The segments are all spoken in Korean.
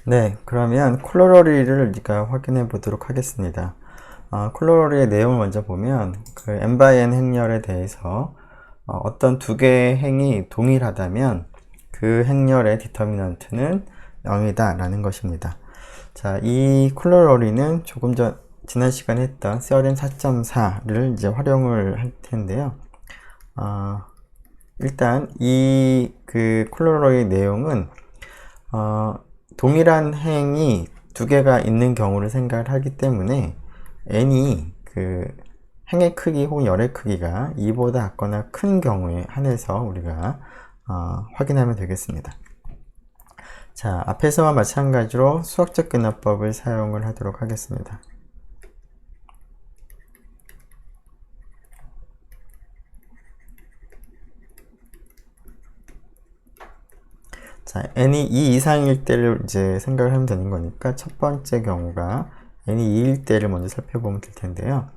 네, 그러면 콜로러리를 우리가 확인해 보도록 하겠습니다. 콜로러리의 내용을 먼저 보면 그 n by n 행렬에 대해서 어떤 두 개의 행이 동일하다면 그 행렬의 디터미넌트는 0이다 라는 것입니다. 자, 이 콜로러리는 조금 전 지난 시간에 했던 theorem 4.4를 이제 활용을 할 텐데요. 일단 이 그 콜로러리의 내용은 동일한 행이 두 개가 있는 경우를 생각을 하기 때문에 n이 그 행의 크기 혹은 열의 크기가 2보다 작거나 큰 경우에 한해서 우리가 확인하면 되겠습니다. 자, 앞에서와 마찬가지로 수학적 근화법을 사용을 하도록 하겠습니다. 자, n이 2 이상일 때를 이제 생각을 하면 되는 거니까 첫 번째 경우가 n이 2일 때를 먼저 살펴보면 될 텐데요.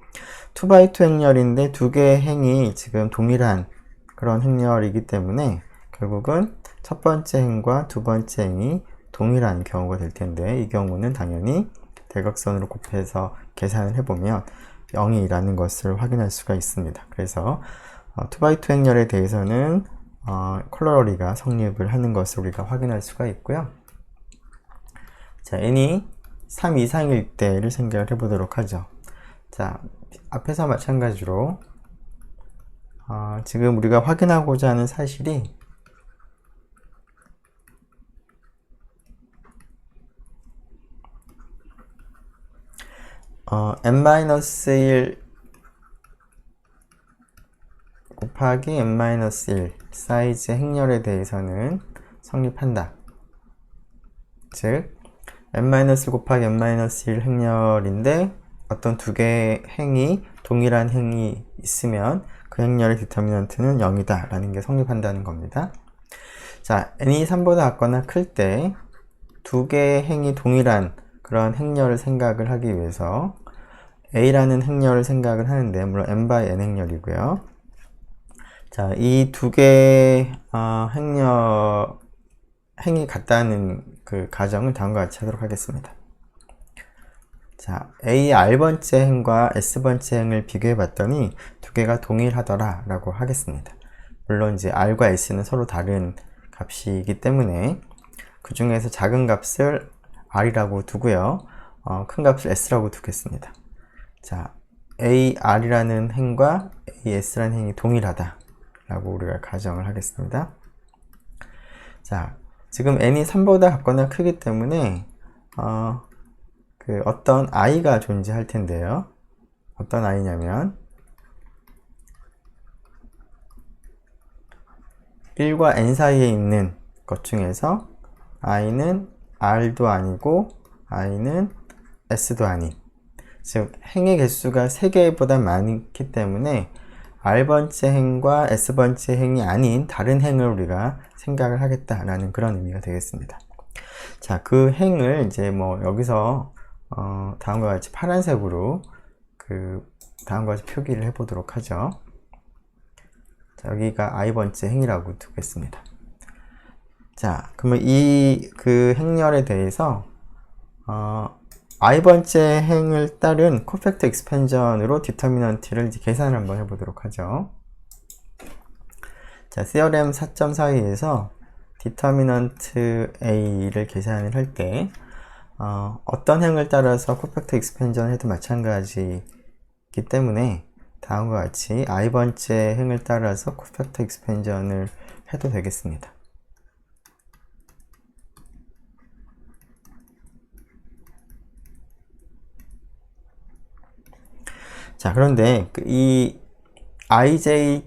2x2 행렬인데 두 개의 행이 지금 동일한 그런 행렬이기 때문에 결국은 첫 번째 행과 두 번째 행이 동일한 경우가 될 텐데 이 경우는 당연히 대각선으로 곱해서 계산을 해보면 0이라는 것을 확인할 수가 있습니다. 그래서 2x2 행렬에 대해서는 콜로러리가 성립을 하는 것을 우리가 확인할 수가 있고요. 자, n이 3 이상일 때를 생각을 해보도록 하죠. 자, 앞에서 마찬가지로 지금 우리가 확인하고자 하는 사실이 n-1 곱하기 n-1 사이즈의 행렬에 대해서는 성립한다. 즉 n-1 곱하기 n-1 행렬인데 어떤 두 개의 행이 동일한 행이 있으면 그 행렬의 디터미넌트는 0이다 라는 게 성립한다는 겁니다. 자, n이 3보다 작거나 클 때 두 개의 행이 동일한 그런 행렬을 생각을 하기 위해서 a라는 행렬을 생각을 하는데 물론 n by n 행렬이고요. 자, 이 두 개의 행이 같다는 그 가정을 다음과 같이 하도록 하겠습니다. 자, a r번째 행과 s번째 행을 비교해 봤더니 두 개가 동일하더라 라고 하겠습니다. 물론 이제 r과 s는 서로 다른 값이기 때문에 그 중에서 작은 값을 r이라고 두고요. 큰 값을 s라고 두겠습니다. 자, ar이라는 행과 as라는 행이 동일하다 라고 우리가 가정을 하겠습니다. 자, 지금 n이 3보다 작거나 크기 때문에 어떤 i가 존재할 텐데요. 어떤 i냐면 1과 n 사이에 있는 것 중에서 i는 r도 아니고 i는 s도 아닌, 즉 행의 개수가 3개보다 많기 때문에 r번째 행과 s번째 행이 아닌 다른 행을 우리가 생각을 하겠다라는 그런 의미가 되겠습니다. 자, 그 행을 이제 뭐 여기서 다음과 같이 파란색으로 다음과 같이 표기를 해 보도록 하죠. 자, 여기가 i번째 행이라고 두겠습니다. 자, 그러면 이 행렬에 대해서 i번째 행을 따른 코팩터 익스펜전으로 디터미넌트를 계산을 한번 해보도록 하죠. 자, theorem 4.42에서 디터미넌트 a를 계산을 할 때 어떤 행을 따라서 코팩터 익스펜전을 해도 마찬가지이기 때문에 다음과 같이 i번째 행을 따라서 코팩터 익스펜전을 해도 되겠습니다. 자, 그런데 이 ij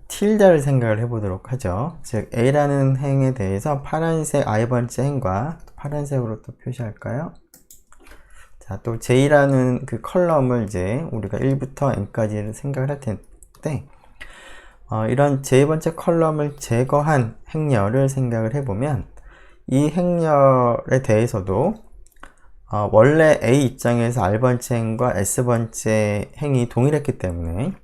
틸다를 생각을 해보도록 하죠. 즉 a라는 행에 대해서 파란색 i번째 행과 파란색으로 또 표시할까요? 자, 또 j라는 그 컬럼을 이제 우리가 1부터 n까지를 생각을 할 텐데 이런 j번째 컬럼을 제거한 행렬을 생각을 해보면 이 행렬에 대해서도 원래 A 입장에서 R번째 행과 S번째 행이 동일했기 때문에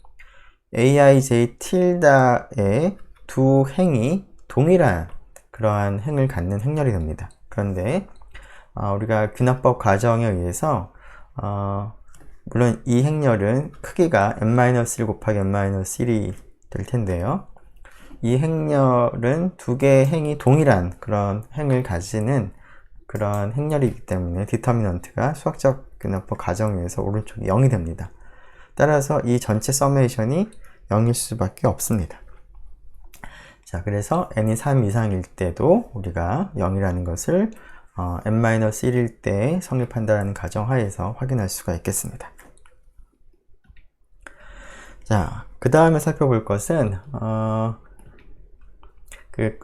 aij 틸다의 두 행이 동일한 그러한 행을 갖는 행렬이 됩니다. 그런데 우리가 균합법 과정에 의해서 물론 이 행렬은 크기가 n-1 곱하기 n-1이 될 텐데요. 이 행렬은 두 개의 행이 동일한 그런 행을 가지는 그런 행렬이기 때문에 디터미넌트가 수학적 균합법 과정에 의해서 오른쪽이 0이 됩니다. 따라서 이 전체 서메이션이 0일 수밖에 없습니다. 자, 그래서 n이 3 이상일 때도 우리가 0이라는 것을 n-1일 때 성립한다는 가정하에서 확인할 수가 있겠습니다. 자, 그 다음에 살펴볼 것은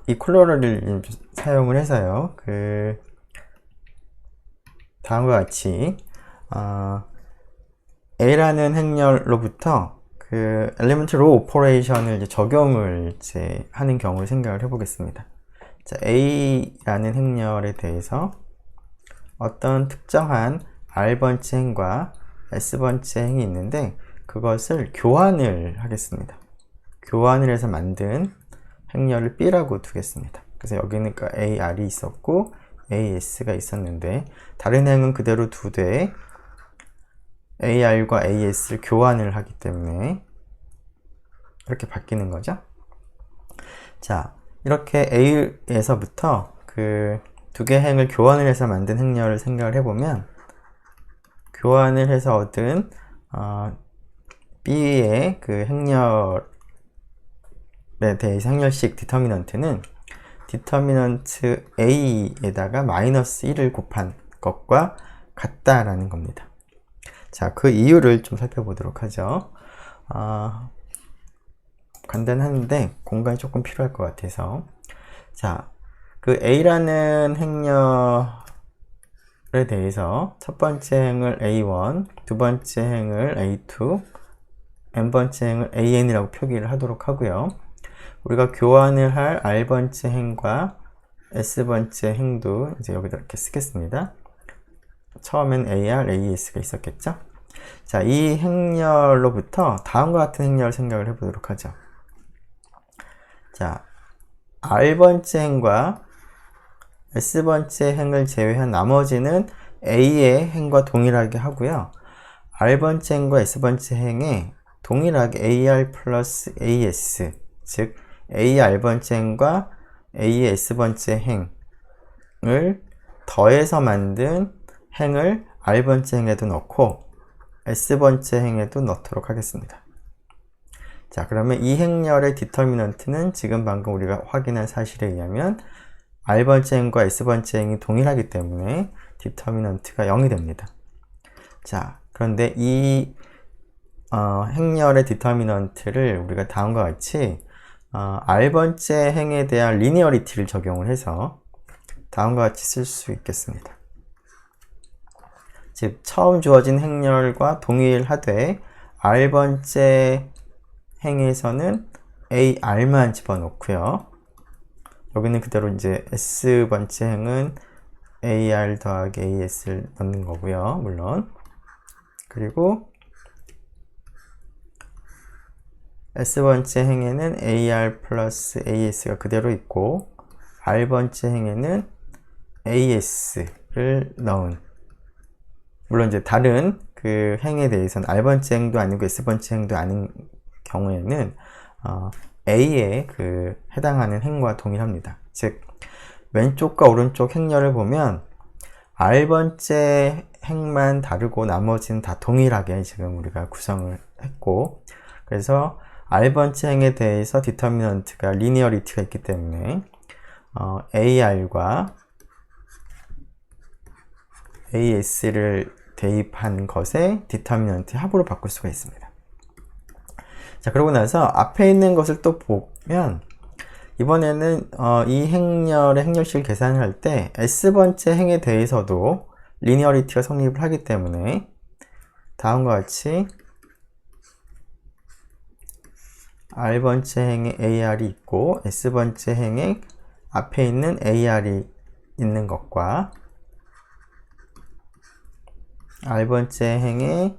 이 콜로러를 사용을 해서요. 다음과 같이 A라는 행렬로부터 엘리먼트 로 오퍼레이션을 적용을 하는 경우를 생각을 해보겠습니다. 자, A라는 행렬에 대해서 어떤 특정한 R번째 행과 S번째 행이 있는데 그것을 교환을 하겠습니다. 교환을 해서 만든 행렬을 B라고 두겠습니다. 그래서 여기는 AR이 있었고 AS가 있었는데 다른 행은 그대로 두되 AR과 AS를 교환을 하기 때문에 이렇게 바뀌는 거죠. 자, 이렇게 A에서부터 두 개의 행을 교환을 해서 만든 행렬을 생각을 해보면 교환을 해서 얻은 B의 행렬에 대해서 행렬식 디터미넌트는 디터미넌트 A에다가 마이너스 1을 곱한 것과 같다라는 겁니다. 자, 그 이유를 좀 살펴보도록 하죠. 간단한데 공간이 조금 필요할 것 같아서. 자, A라는 행렬에 대해서 첫 번째 행을 A1, 두 번째 행을 A2, n번째 행을 AN이라고 표기를 하도록 하고요. 우리가 교환을 할 R번째 행과 S번째 행도 이제 여기다 이렇게 쓰겠습니다. 처음엔 AR, AS가 있었겠죠? 자, 이 행렬로부터 다음과 같은 행렬을 생각을 해보도록 하죠. 자, R번째 행과 S번째 행을 제외한 나머지는 A의 행과 동일하게 하고요. R번째 행과 S번째 행에 동일하게 AR 플러스 AS, 즉 AR번째 행과 AS번째 행을 더해서 만든 행을 R번째 행에도 넣고 S번째 행에도 넣도록 하겠습니다. 자, 그러면 이 행렬의 디터미넌트는 지금 방금 우리가 확인한 사실에 의하면 R번째 행과 S번째 행이 동일하기 때문에 디터미넌트가 0이 됩니다. 자, 그런데 이 행렬의 디터미넌트를 우리가 다음과 같이 R번째 행에 대한 리니어리티를 적용을 해서 다음과 같이 쓸 수 있겠습니다. 즉, 처음 주어진 행렬과 동일하되 R번째 행에서는 AR만 집어넣고요. 여기는 그대로 이제 S번째 행은 AR 더하기 AS를 넣는 거고요. 물론. 그리고 S번째 행에는 AR 플러스 AS가 그대로 있고 R번째 행에는 AS를 넣은, 물론 이제 다른 행에 대해서는 R번째 행도 아니고 S번째 행도 아닌 경우에는 A에 해당하는 행과 동일합니다. 즉, 왼쪽과 오른쪽 행렬을 보면 R번째 행만 다르고 나머지는 다 동일하게 지금 우리가 구성을 했고, 그래서 R번째 행에 대해서 디터미넌트가 리니어리티가 있기 때문에 AR과 AS를 대입한 것의 디터미넌트 합으로 바꿀 수가 있습니다. 자, 그러고 나서 앞에 있는 것을 또 보면 이번에는 이 행렬의 행렬식을 계산을 할 때 S번째 행에 대해서도 리니어리티가 성립을 하기 때문에 다음과 같이 R번째 행에 AR이 있고 S번째 행에 앞에 있는 AR이 있는 것과 R번째 행에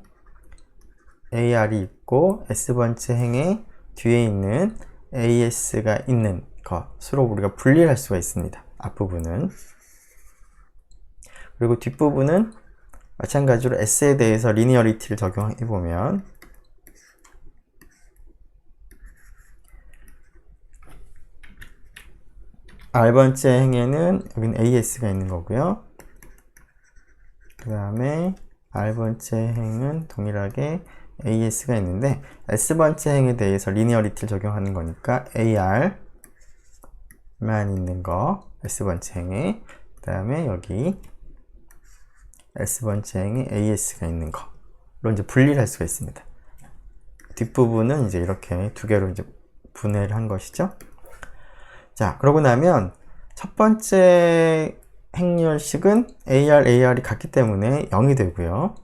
AR이 있고 S번째 행에 뒤에 있는 AS가 있는 것으로 우리가 분리할 수가 있습니다. 앞부분은. 그리고 뒷부분은 마찬가지로 S에 대해서 리니어리티를 적용해보면 R번째 행에는 여기는 AS가 있는 거고요. 그 다음에 R번째 행은 동일하게 AS가 있는데 S번째 행에 대해서 리니어리티를 적용하는 거니까 AR만 있는 거 S번째 행에, 그 다음에 여기 S번째 행에 AS가 있는 거로 이제 분리를 할 수가 있습니다. 뒷부분은 이제 이렇게 두 개로 이제 분해를 한 것이죠. 자, 그러고 나면 첫 번째 행렬식은 AR이 같기 때문에 0이 되고요.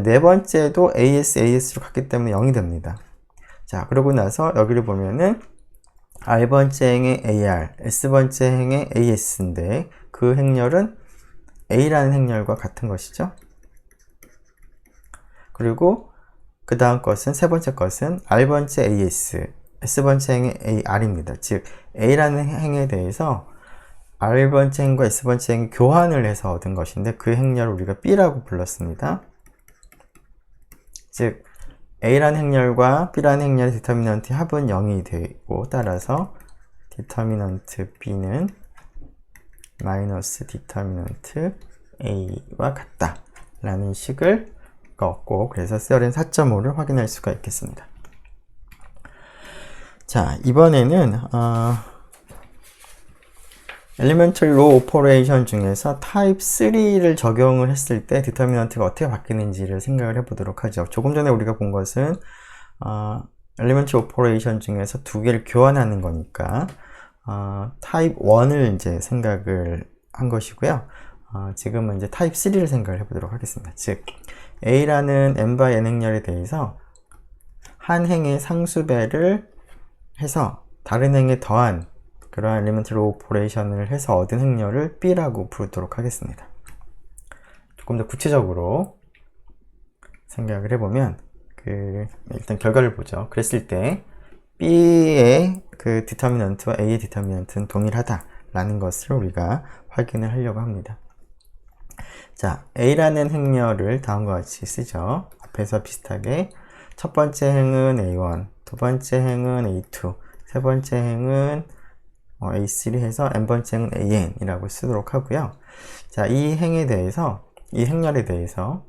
네 번째도 AS로 같기 때문에 0이 됩니다. 자, 그러고 나서 여기를 보면은 R번째 행의 AR, S번째 행의 AS인데 그 행렬은 A라는 행렬과 같은 것이죠. 그리고 그 다음 것은, 세 번째 것은 R번째 AS, S번째 행의 AR입니다. 즉, A라는 행에 대해서 R번째 행과 S번째 행이 교환을 해서 얻은 것인데 그 행렬을 우리가 B라고 불렀습니다. 즉, A라는 행렬과 B라는 행렬의 디터미넌트 합은 0이 되고, 따라서 디터미넌트 B는 마이너스 디터미넌트 A와 같다 라는 식을 얻고, 그래서 세어렌 4.5를 확인할 수가 있겠습니다. 자, 이번에는 Elementary Row Operation 중에서 타입 3를 적용을 했을 때 디터미넌트가 어떻게 바뀌는지를 생각을 해보도록 하죠. 조금 전에 우리가 본 것은 Elementary Operation 중에서 두 개를 교환하는 거니까 타입 1을 이제 생각을 한 것이고요. 지금은 이제 타입 3를 생각을 해보도록 하겠습니다. 즉, A라는 n by n 행렬에 대해서 한 행의 상수배를 해서 다른 행에 더한 그러한 엘리멘트리 오퍼레이션을 해서 얻은 행렬을 B라고 부르도록 하겠습니다. 조금 더 구체적으로 생각을 해보면 일단 결과를 보죠. 그랬을 때 B의 그 디터미넌트와 A의 디터미넌트는 동일하다라는 것을 우리가 확인을 하려고 합니다. 자, A라는 행렬을 다음과 같이 쓰죠. 앞에서 비슷하게 첫 번째 행은 A1, 두 번째 행은 A2, 세 번째 행은 A3 해서 n번째 행은 AN이라고 쓰도록 하고요. 자, 이 행에 대해서, 이 행렬에 대해서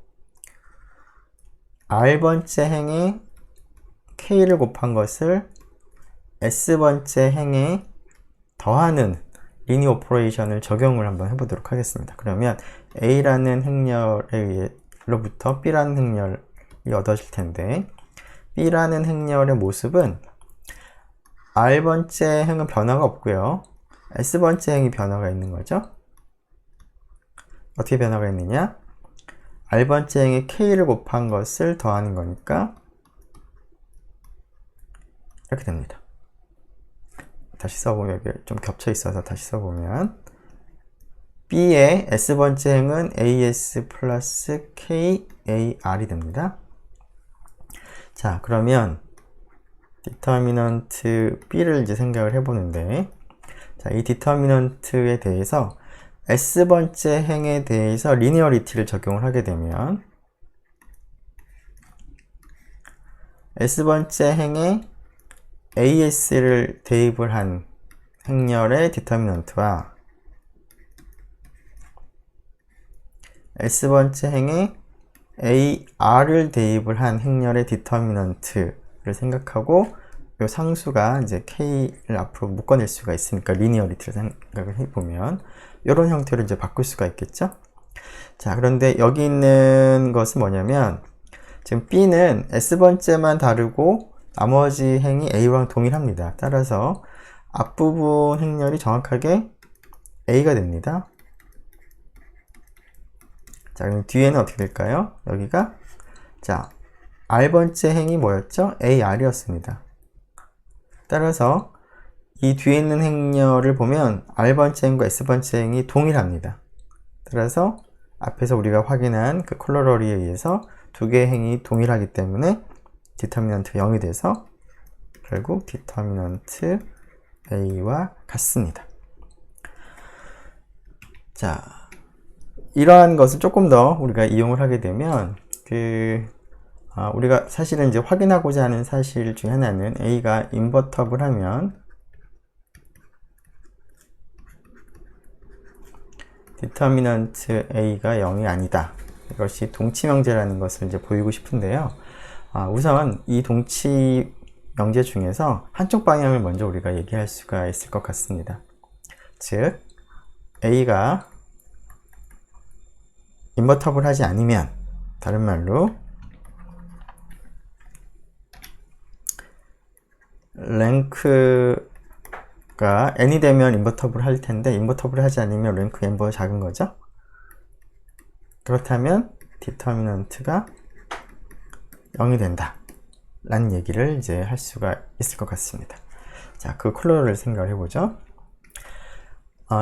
R번째 행에 K를 곱한 것을 S번째 행에 더하는 리니어 오퍼레이션을 적용을 한번 해보도록 하겠습니다. 그러면 A라는 행렬로부터 B라는 행렬이 얻어질 텐데, B라는 행렬의 모습은 R번째 행은 변화가 없고요. S번째 행이 변화가 있는 거죠. 어떻게 변화가 있느냐? R번째 행에 K를 곱한 것을 더하는 거니까 이렇게 됩니다. 다시 써보면 여기 좀 겹쳐 있어서 다시 써보면 B의 S번째 행은 AS 플러스 KAR이 됩니다. 자, 그러면 디터미넌트 B를 이제 생각을 해보는데, 자, 이 디터미넌트에 대해서 S번째 행에 대해서 리니어리티를 적용을 하게 되면 S번째 행에 AS를 대입을 한 행렬의 디터미넌트와 S번째 행에 AR을 대입을 한 행렬의 디터미넌트를 생각하고 이 상수가 이제 K를 앞으로 묶어낼 수가 있으니까 리니어리티를 생각을 해보면 이런 형태로 이제 바꿀 수가 있겠죠. 자, 그런데 여기 있는 것은 뭐냐면 지금 B는 S번째만 다르고 나머지 행이 A랑 동일합니다. 따라서 앞부분 행렬이 정확하게 A가 됩니다. 자, 그럼 뒤에는 어떻게 될까요? 여기가, 자, R번째 행이 뭐였죠? AR이었습니다. 따라서 이 뒤에 있는 행렬을 보면 R번째 행과 S번째 행이 동일합니다. 따라서 앞에서 우리가 확인한 그 콜러러리에 의해서 두 개의 행이 동일하기 때문에 디터미넌트가 0이 돼서 결국 디터미넌트 A와 같습니다. 자, 이러한 것을 조금 더 우리가 이용을 하게 되면 우리가 사실은 이제 확인하고자 하는 사실 중에 하나는 A가 인버터블 하면 디터미넌트 A가 0이 아니다. 이것이 동치 명제라는 것을 이제 보이고 싶은데요. 우선 이 동치 명제 중에서 한쪽 방향을 먼저 우리가 얘기할 수가 있을 것 같습니다. 즉, A가 인버터블 하지 않으면, 다른 말로 랭크가 n이 되면 인버터블 할 텐데 인버터블 하지 않으면 랭크 n보다 작은 거죠. 그렇다면 디터미넌트가 0이 된다 라는 얘기를 이제 할 수가 있을 것 같습니다. 자, 그 컬러를 생각을 해보죠.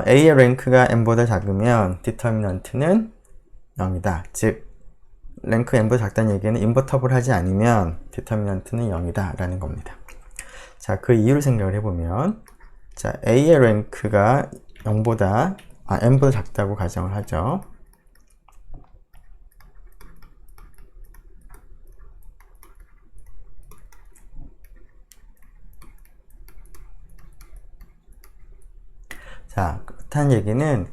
A의 랭크가 n보다 작으면 디터미넌트는 0이다. 즉 랭크 n보다 작다는 얘기는 인버터블 하지 않으면 디터미넌트는 0이다 라는 겁니다. 자, 그 이유를 생각을 해보면, 자, A의 랭크가 0보다, n보다 작다고 가정을 하죠. 자, 그렇다는 얘기는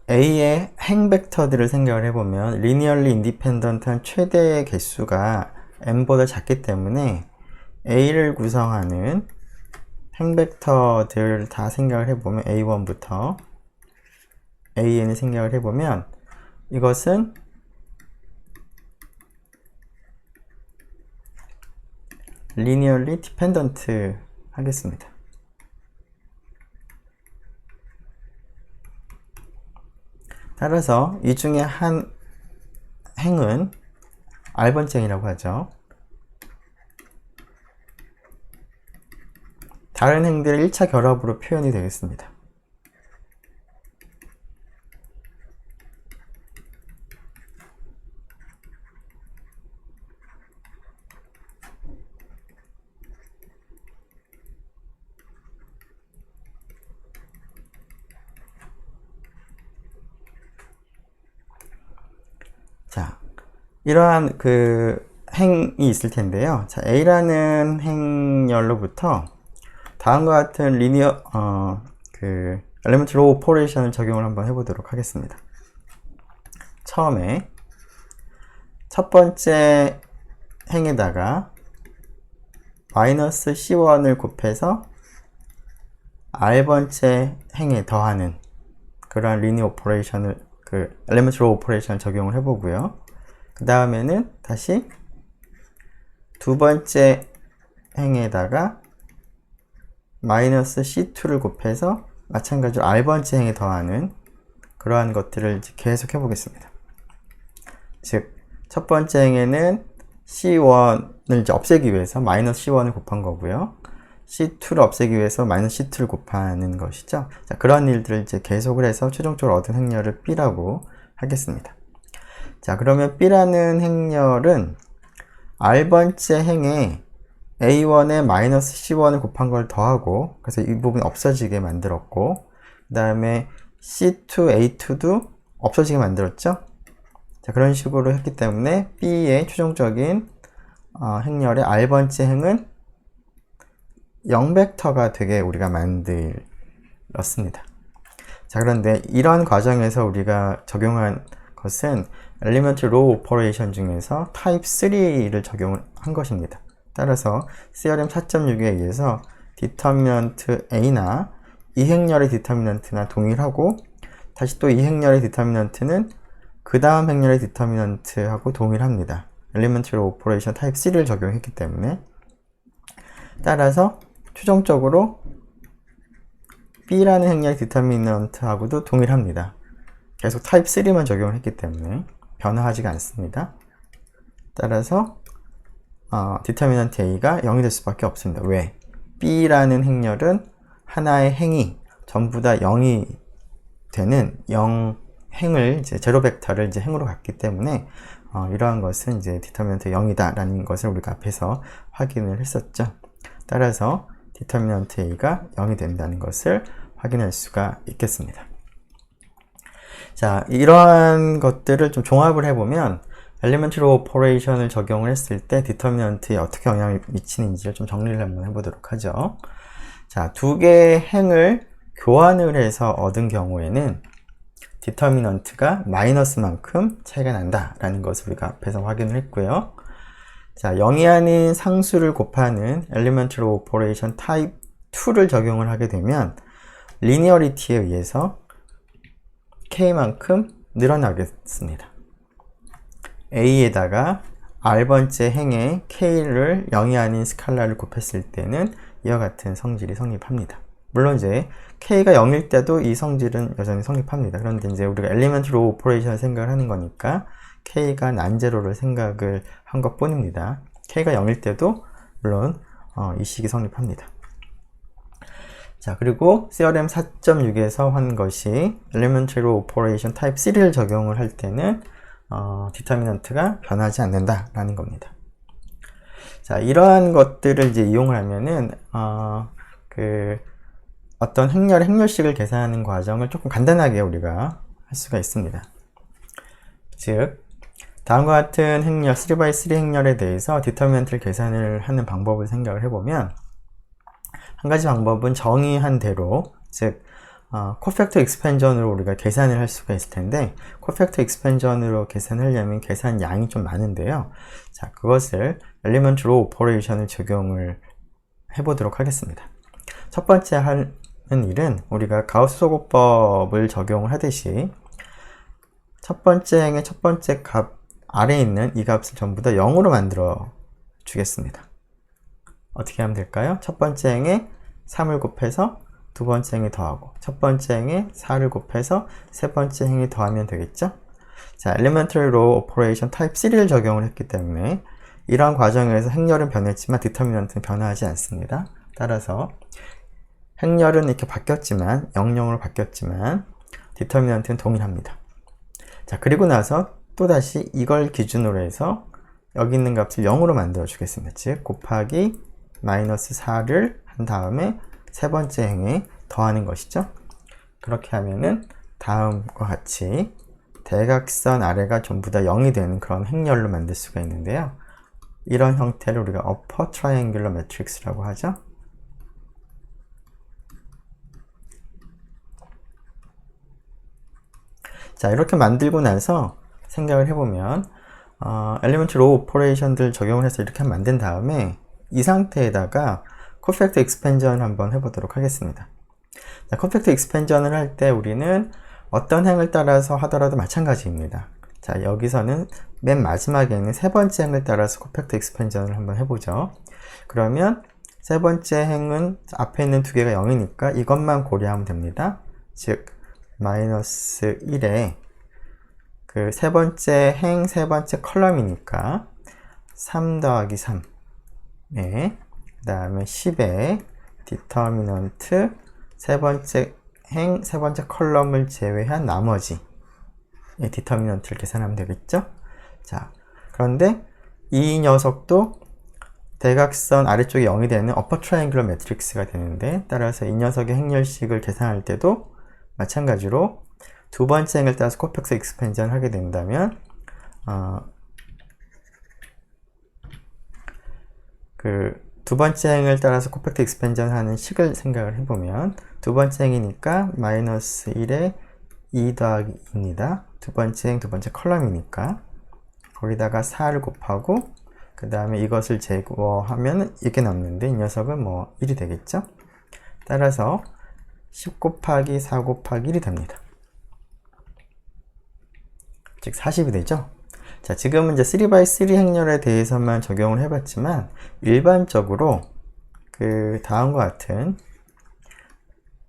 A의 행 벡터들을 생각을 해보면 리니얼리 인디펜던트한 최대의 개수가 n보다 작기 때문에 A를 구성하는 행 벡터들 다 생각을 해보면 A1부터 AN을 생각을 해보면 이것은 리니얼리 디펜던트 하겠습니다. 따라서 이 중에 한 행은 R번째 행이라고 하죠. 다른 행들의 1차 결합으로 표현이 되겠습니다. 자, 이러한 행이 있을 텐데요. 자, A라는 행열로부터 다음과 같은 리니어 엘리먼트 로우 오퍼레이션을 적용을 한번 해보도록 하겠습니다. 처음에 첫 번째 행에다가 마이너스 C1을 곱해서 R번째 행에 더하는 그러한 리니어 오퍼레이션을 엘리먼트 로우 오퍼레이션을 적용을 해보고요. 그 다음에는 다시 두 번째 행에다가 마이너스 C2를 곱해서 마찬가지로 R번째 행에 더하는 그러한 것들을 이제 계속 해보겠습니다. 즉, 첫 번째 행에는 C1을 이제 없애기 위해서 마이너스 C1을 곱한 거고요. C2를 없애기 위해서 마이너스 C2를 곱하는 것이죠. 자, 그런 일들을 이제 계속을 해서 최종적으로 얻은 행렬을 B라고 하겠습니다. 자, 그러면 B라는 행렬은 R번째 행에 A1에 마이너스 C1을 곱한 걸 더하고, 그래서 이 부분이 없어지게 만들었고, 그 다음에 C2, A2도 없어지게 만들었죠. 자, 그런 식으로 했기 때문에 B의 최종적인 행렬의 R번째 행은 0벡터가 되게 우리가 만들었습니다. 자, 그런데 이런 과정에서 우리가 적용한 것은 엘리먼트 로우 오퍼레이션 중에서 타입 3를 적용을 한 것입니다. 따라서 CRM 4.6에 의해서 디터미넌트 A나 이 행렬의 디터미넌트나 동일하고, 다시 또 이 행렬의 디터미넌트는 그 다음 행렬의 디터미넌트하고 동일합니다. 엘리먼트 로우 오퍼레이션 타입 3를 적용했기 때문에. 따라서 최종적으로 B라는 행렬의 디터미넌트하고도 동일합니다. 계속 타입 3만 적용을 했기 때문에 변화하지가 않습니다. 따라서 디터미넌트 A가 0이 될 수밖에 없습니다. 왜? B라는 행렬은 하나의 행이 전부 다 0이 되는 0행을 이제 제로 벡터를 이제 행으로 갖기 때문에 이러한 것은 이제 디터미넌트 0이다 라는 것을 우리가 앞에서 확인을 했었죠. 따라서 디터미넌트 A가 0이 된다는 것을 확인할 수가 있겠습니다. 자, 이러한 것들을 좀 종합을 해보면 엘리멘트리 오퍼레이션을 적용을 했을 때 디터미넌트에 어떻게 영향을 미치는지를 좀 정리를 한번 해보도록 하죠. 자, 두 개의 행을 교환을 해서 얻은 경우에는 디터미넌트가 마이너스만큼 차이가 난다라는 것을 우리가 앞에서 확인을 했고요. 자, 영이 아닌 상수를 곱하는 엘리멘트리 오퍼레이션 타입 2를 적용을 하게 되면 리니어리티에 의해서 k만큼 늘어나겠습니다. a에다가 r번째 행에 k를 0이 아닌 스칼라를 곱했을 때는 이와 같은 성질이 성립합니다. 물론 이제 k가 0일 때도 이 성질은 여전히 성립합니다. 그런데 이제 우리가 엘리멘트리 오퍼레이션을 생각을 하는 거니까 k가 난제로를 생각을 한 것 뿐입니다. k가 0일 때도 물론 이 식이 성립합니다. 자, 그리고 theorem 4.6에서 한 것이 elementary operation type 3를 적용을 할 때는 디터미넌트가 변하지 않는다라는 겁니다. 자, 이러한 것들을 이제 이용을 하면은 어떤 행렬식을 계산하는 과정을 조금 간단하게 우리가 할 수가 있습니다. 즉, 다음과 같은 행렬, 3x3 행렬에 대해서 디터미넌트를 계산을 하는 방법을 생각을 해보면 한 가지 방법은 정의한 대로, 즉 코팩터 익스펜전으로 우리가 계산을 할 수가 있을 텐데 코팩터 익스펜전으로 계산하려면 계산 양이 좀 많은데요. 자, 그것을 엘리먼트 로 오퍼레이션을 적용을 해보도록 하겠습니다. 첫 번째 하는 일은 우리가 가우스 소고법을 적용을 하듯이 첫 번째 행의 첫 번째 값 아래에 있는 이 값을 전부 다 0으로 만들어 주겠습니다. 어떻게 하면 될까요? 첫 번째 행에 3을 곱해서 두 번째 행에 더하고 첫 번째 행에 4를 곱해서 세 번째 행에 더하면 되겠죠? 자, Elementary Row Operation Type 3를 적용을 했기 때문에 이러한 과정에서 행렬은 변했지만 디터미넌트는 변화하지 않습니다. 따라서 행렬은 이렇게 바뀌었지만 00으로 바뀌었지만 디터미넌트는 동일합니다. 자, 그리고 나서 또다시 이걸 기준으로 해서 여기 있는 값을 0으로 만들어 주겠습니다. 즉 곱하기 마이너스 4를 한 다음에 세 번째 행에 더하는 것이죠. 그렇게 하면은 다음과 같이 대각선 아래가 전부 다 0이 되는 그런 행렬로 만들 수가 있는데요. 이런 형태를 우리가 upper triangular matrix라고 하죠. 자, 이렇게 만들고 나서 생각을 해보면 엘리먼트 로우 오퍼레이션들 적용을 해서 이렇게 만든 다음에 이 상태에다가 코팩터 익스펜전을 한번 해보도록 하겠습니다. 자, 코팩터 익스펜전을 할 때 우리는 어떤 행을 따라서 하더라도 마찬가지입니다. 자, 여기서는 맨 마지막에는 세 번째 행을 따라서 코팩터 익스펜전을 한번 해보죠. 그러면 세 번째 행은 앞에 있는 두 개가 0이니까 이것만 고려하면 됩니다. 즉 마이너스 1에 그 세 번째 행, 세 번째 컬럼이니까 3 더하기 3 네. 그 다음에 10에 디터미넌트 세 번째 행, 세 번째 컬럼을 제외한 나머지 디터미넌트를 계산하면 되겠죠? 자, 그런데 이 녀석도 대각선 아래쪽에 0이 되는 어퍼 트라이앵글러 매트릭스가 되는데 따라서 이 녀석의 행렬식을 계산할 때도 마찬가지로 두 번째 행을 따라서 코팩터 익스펜전을 하게 된다면 두 번째 행을 따라서 코팩터 익스펜전 하는 식을 생각을 해보면 두 번째 행이니까 마이너스 1에 2 더하기 2입니다. 두 번째 행, 두 번째 컬럼이니까 거기다가 4를 곱하고 그 다음에 이것을 제거하면 이렇게 남는데 이 녀석은 뭐 1이 되겠죠? 따라서 10 곱하기 4 곱하기 1이 됩니다. 즉 40이 되죠? 자, 지금은 이제 3x3 행렬에 대해서만 적용을 해봤지만 일반적으로 그 다음과 같은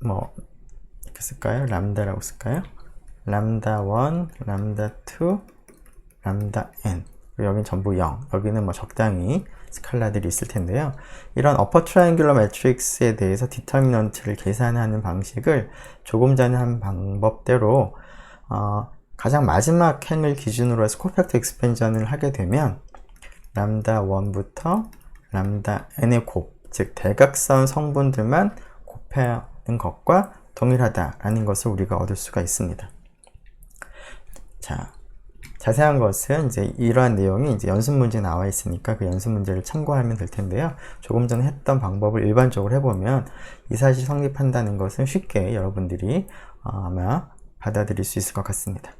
뭐 이렇게 쓸까요? 람다라고 쓸까요? 람다 1, 람다 2, 람다 n 여기는 전부 0 여기는 뭐 적당히 스칼라들이 있을 텐데요. 이런 어퍼 트라이앵귤러 매트릭스에 대해서 디터미넌트를 계산하는 방식을 조금 전에 한 방법대로 가장 마지막 행을 기준으로 해서 코팩터 익스펜전을 하게 되면 람다 1부터 람다 n의 곱, 즉 대각선 성분들만 곱하는 것과 동일하다라는 것을 우리가 얻을 수가 있습니다. 자, 자세한 것은 이제 이러한 내용이 이제 연습 문제에 나와 있으니까 그 연습 문제를 참고하면 될 텐데요. 조금 전에 했던 방법을 일반적으로 해보면 이 사실 성립한다는 것은 쉽게 여러분들이 아마 받아들일 수 있을 것 같습니다.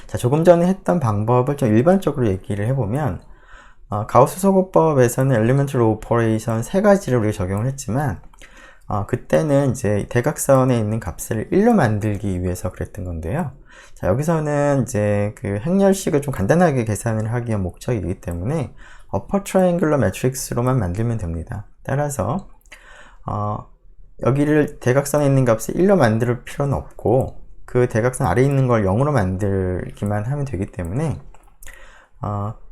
자, 조금 전에 했던 방법을 좀 일반적으로 얘기를 해보면 가우스 소구법에서는 엘리멘트리 오퍼레이션 세 가지를 우리가 적용을 했지만 그때는 이제 대각선에 있는 값을 1로 만들기 위해서 그랬던 건데요. 자, 여기서는 이제 그 행렬식을 좀 간단하게 계산을 하기 위한 목적이기 때문에 어퍼 트라이앵글러 매트릭스로만 만들면 됩니다. 따라서 여기를 대각선에 있는 값을 1로 만들 필요는 없고 그 대각선 아래에 있는 걸 0으로 만들기만 하면 되기 때문에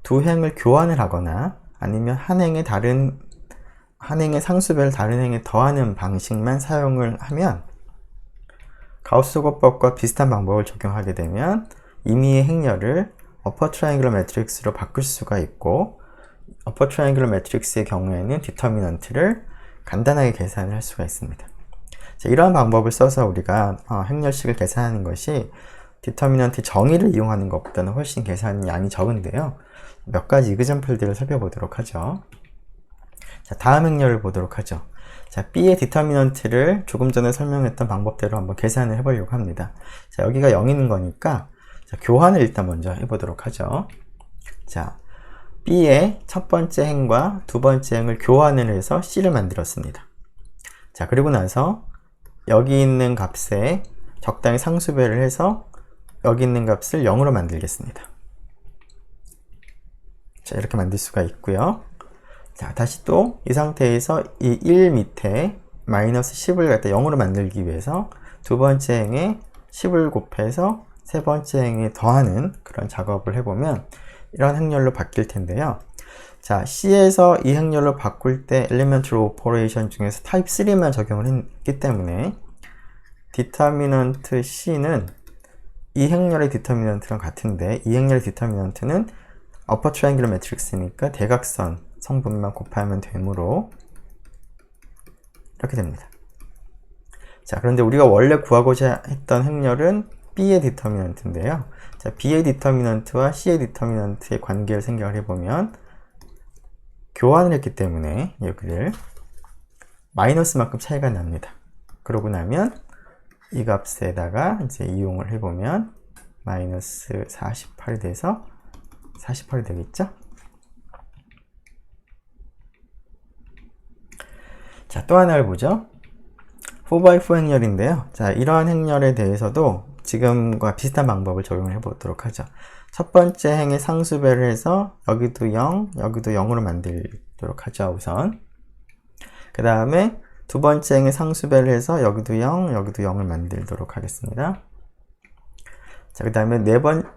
두 행을 교환을 하거나 아니면 한 행의 상수배를 다른 행에 더하는 방식만 사용을 하면 가우스 소거법과 비슷한 방법을 적용하게 되면 임의의 행렬을 어퍼 트라이앵글러 매트릭스로 바꿀 수가 있고 어퍼 트라이앵글러 매트릭스의 경우에는 디터미넌트를 간단하게 계산을 할 수가 있습니다. 자, 이러한 방법을 써서 우리가 행렬식을 계산하는 것이 디터미넌트 정의를 이용하는 것보다는 훨씬 계산 양이 적은데요. 몇 가지 이그젬플들을 살펴보도록 하죠. 자, 다음 행렬을 보도록 하죠. 자, B의 디터미넌트를 조금 전에 설명했던 방법대로 한번 계산을 해보려고 합니다. 자, 여기가 0인 거니까 자, 교환을 일단 먼저 해보도록 하죠. 자, B의 첫 번째 행과 두 번째 행을 교환을 해서 C를 만들었습니다. 자, 그리고 나서 여기 있는 값에 적당히 상수배를 해서 여기 있는 값을 0으로 만들겠습니다. 자, 이렇게 만들 수가 있고요. 자, 다시 또 이 상태에서 이 1 밑에 마이너스 10을 갖다 0으로 만들기 위해서 두 번째 행에 10을 곱해서 세 번째 행에 더하는 그런 작업을 해보면 이런 행렬로 바뀔 텐데요. 자, C에서 이 행렬로 바꿀 때 엘리멘트리 오퍼레이션 중에서 타입 3만 적용을 했기 때문에 디터미넌트 C는 이 행렬의 디터미넌트랑 같은데 이 행렬의 디터미넌트는 어퍼 트라이앵글러 매트릭스니까 대각선 성분만 곱하면 되므로 이렇게 됩니다. 자, 그런데 우리가 원래 구하고자 했던 행렬은 B의 디터미넌트인데요. 자, B의 디터미넌트와 C의 디터미넌트의 관계를 생각을 해보면 교환을 했기 때문에 여기를 마이너스만큼 차이가 납니다. 그러고 나면 이 값에다가 이제 이용을 해보면 마이너스 48이 돼서 48이 되겠죠? 자, 또 하나를 보죠. 4x4 행렬인데요. 자, 이러한 행렬에 대해서도 지금과 비슷한 방법을 적용해 보도록 하죠. 첫 번째 행의 상수배를 해서 여기도 0, 여기도 0으로 만들도록 하죠, 우선. 그 다음에 두 번째 행의 상수배를 해서 여기도 0, 여기도 0을 만들도록 하겠습니다. 자, 그 다음에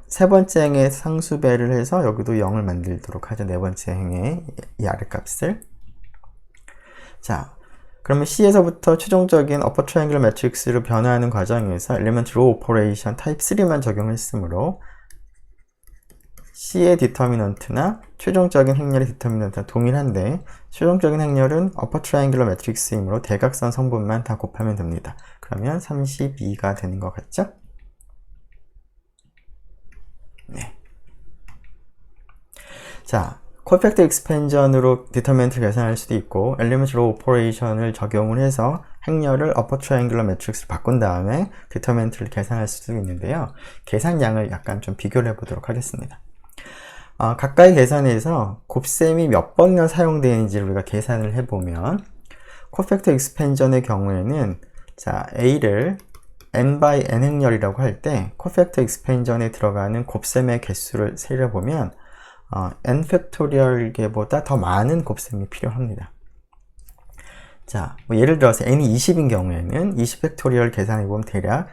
세 번째 행의 상수배를 해서 여기도 0을 만들도록 하죠. 네 번째 행의 이 아랫값을. 자, 그러면 C에서부터 최종적인 어퍼 트라이앵글러 매트릭스로 변화하는 과정에서 엘리멘트 로 오퍼레이션 타입 3만 적용했으므로 C의 디터미넌트나 최종적인 행렬의 디터미넌트가 동일한데 최종적인 행렬은 어퍼 트라이앵글러 매트릭스이므로 대각선 성분만 다 곱하면 됩니다. 그러면 32가 되는 것 같죠? 네. 자, 코팩터 익스펜전으로 디터미넌트를 계산할 수도 있고 엘리멘트 로 오퍼레이션을 적용을 해서 행렬을 어퍼 트라이앵글러 매트릭스로 바꾼 다음에 디터미넌트를 계산할 수도 있는데요. 계산량을 약간 좀 비교를 해보도록 하겠습니다. 가까이 계산해서 곱셈이 몇 번이나 사용되는지를 우리가 계산을 해보면 코팩터 익스펜전의 경우에는 자, A를 n by n 행렬이라고 할 때 코팩터 익스펜전에 들어가는 곱셈의 개수를 세려보면 n 팩토리얼계보다 더 많은 곱셈이 필요합니다. 자, 뭐 예를 들어서 n이 20인 경우에는 20 팩토리얼 계산해보면 대략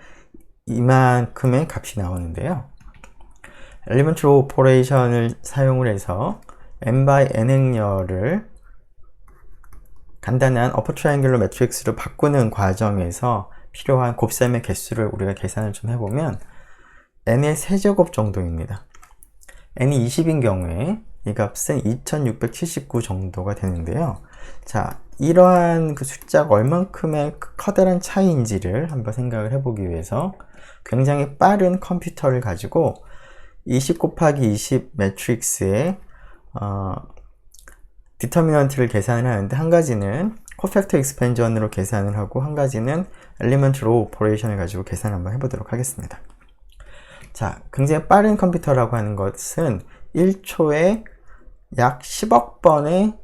이만큼의 값이 나오는데요. 엘리멘트 로 오퍼레이션을 사용을 해서 n by n 행렬을 간단한 어퍼 트라이앵글러 매트릭스로 바꾸는 과정에서 필요한 곱셈의 개수를 우리가 계산을 좀 해보면 n의 세제곱 정도입니다. n이 20인 경우에 이 값은 2679 정도가 되는데요. 자, 이러한 그 숫자가 얼만큼의 커다란 차이인지를 한번 생각을 해보기 위해서 굉장히 빠른 컴퓨터를 가지고 20 곱하기 20 매트릭스의 디터미넌트를 계산을 하는데, 한 가지는 코팩터 익스펜전으로 계산을 하고 한 가지는 엘리먼트 로우 오퍼레이션을 가지고 계산을 한번 해보도록 하겠습니다. 자, 굉장히 빠른 컴퓨터라고 하는 것은 1초에 약 10억 번의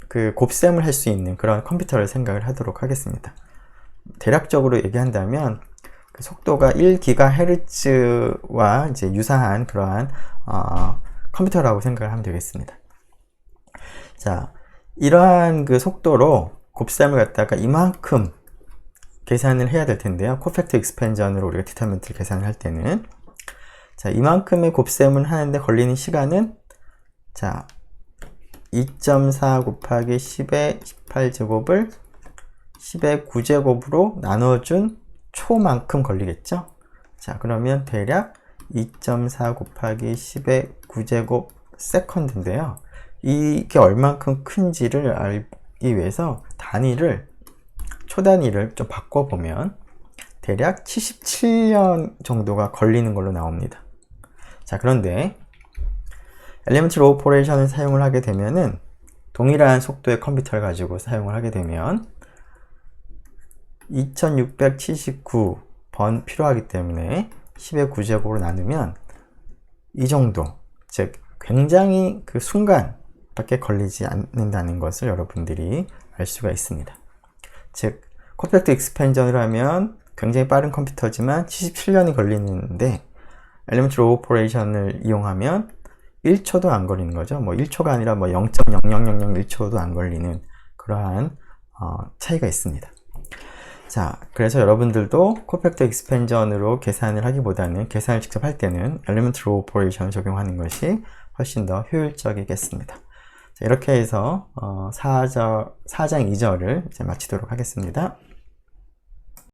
그 곱셈을 할 수 있는 그런 컴퓨터를 생각을 하도록 하겠습니다. 대략적으로 얘기한다면 그 속도가 1GHz와 이제 유사한 그러한 컴퓨터라고 생각을 하면 되겠습니다. 자, 이러한 그 속도로 곱셈을 갖다가 이만큼 계산을 해야 될 텐데요. 코팩터 익스펜전으로 우리가 디터미넌트를 계산을 할 때는, 자, 이만큼의 곱셈을 하는데 걸리는 시간은, 자, 2.4 곱하기 10의 18제곱을 10의 9제곱으로 나눠준 초만큼 걸리겠죠? 자, 그러면 대략 2.4 곱하기 10의 9제곱 세컨드인데요. 이게 얼만큼 큰지를 알기 위해서 초 단위를 좀 바꿔보면 대략 77년 정도가 걸리는 걸로 나옵니다. 자, 그런데 엘리먼트 로우 오퍼레이션을 사용을 하게 되면은 동일한 속도의 컴퓨터를 가지고 사용을 하게 되면 2679번 필요하기 때문에 10의 9제곱으로 나누면 이 정도, 즉 굉장히 그 순간밖에 걸리지 않는다는 것을 여러분들이 알 수가 있습니다. 즉 코팩터 익스펜전을 하면 굉장히 빠른 컴퓨터지만 77년이 걸리는데 엘리먼트 로우 오퍼레이션을 이용하면 1초도 안 걸리는 거죠. 뭐 1초가 아니라 뭐 0.0001초도 안 걸리는 그러한 차이가 있습니다. 자, 그래서 여러분들도 코팩터 익스펜전으로 계산을 하기보다는 계산을 직접 할 때는 엘리먼트 로우 오퍼레이션을 적용하는 것이 훨씬 더 효율적이겠습니다. 자, 이렇게 해서 4장 2절을 이제 마치도록 하겠습니다.